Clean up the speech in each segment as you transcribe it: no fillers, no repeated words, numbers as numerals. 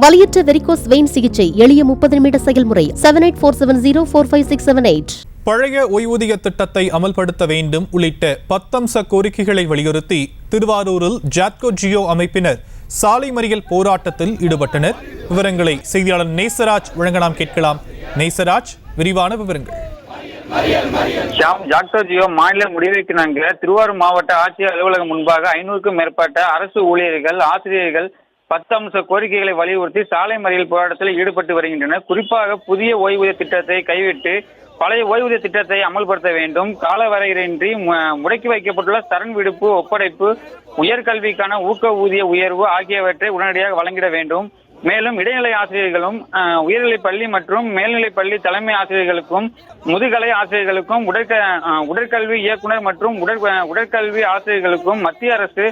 வலியற்ற varicose vein சிகிச்சை எளிய 30 நிமிட செயல்முறை 7847045678. பழைய ஓய்வூதிய திட்டத்தை அமல்படுத்த வேண்டும் உள்ளிட்ட 10 அம்ச கோரிக்கைகளை வலியுறுத்தி திருவாரூரில் ஜாட்கோ ஜியோ அமைப்பினர் சாலை மறியல் போராட்டத்தில் ஈடுபட்டனர். விவரங்களை செய்தியாளர் நேசராஜ் வழங்க நாம் கேட்கலாம். நேசராஜ், விரிவான விவரங்கள். ஜாக்டோ ஜியோ மாநில முடிவைக்கு திருவாரூர் மாவட்ட ஆட்சியர் அலுவலகம் முன்பாக 500க்கும் மேற்பட்ட அரசு ஊழியர்கள், ஆசிரியர்கள் 10 அம்ச கோரிக்கைகளை வலியுறுத்தி சாலை மறியல் போராட்டத்தில் ஈடுபட்டு வருகின்றனர். குறிப்பாக புதிய ஓய்வூதிய திட்டத்தை கைவிட்டு பழைய ஓய்வூதிய திட்டத்தை அமல்படுத்த வேண்டும், காலவரையின்றி முடக்கி வைக்கப்பட்டுள்ள சரண் விடுப்பு, ஒப்படைப்பு, உயர்கல்விக்கான ஊக்க ஊதிய உயர்வு ஆகியவற்றை உடனடியாக வழங்கிட வேண்டும். மேலும் இடைநிலை ஆசிரியர்களும், உயர்நிலைப் பள்ளி மற்றும் மேல்நிலைப் பள்ளி தலைமை ஆசிரியர்களுக்கும், முதுகலை ஆசிரியர்களுக்கும், உடற்கல்வி இயக்குனர் மற்றும் உடற்கல்வி ஆசிரியர்களுக்கும் மத்திய அரசு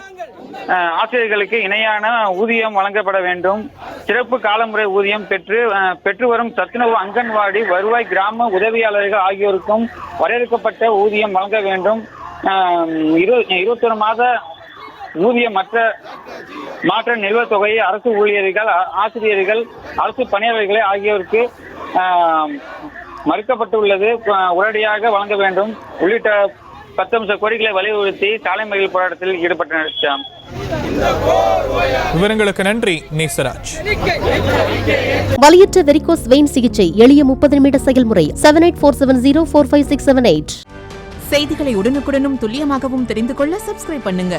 ஆசிரியர்களுக்கு இணையான ஊதியம் வழங்கப்பட வேண்டும். சிறப்பு காலமுறை ஊதியம் பெற்று வரும் சத்துணவு, அங்கன்வாடி, வருவாய், கிராம உதவியாளர்கள் ஆகியோருக்கும் வரையறுக்கப்பட்ட ஊதியம் வழங்க வேண்டும். 21 மாத ஊதிய மாற்ற நிலுவைத் தொகையை அரசு ஊழியர்கள், ஆசிரியர்கள், அரசு பணியாளர்கள் ஆகியோருக்கு மறுக்கப்பட்டுள்ளது, உடனடியாக வழங்க வேண்டும் உள்ளிட்ட 10 அம்ச கோரிக்கைகளை வலியுறுத்தி சாலை மறியல் போராட்டத்தில் ஈடுபட்டனர். விவரங்களுக்கு நன்றி நேசராஜ். வலியற்ற வெரிகோஸ் வெயின் சிகிச்சை எளிய 30 நிமிட செயல்முறை 7847045678. செய்திகளை உடனுக்குடனும் துல்லியமாகவும் தெரிந்து கொள்ள சப்ஸ்கிரைப் பண்ணுங்க.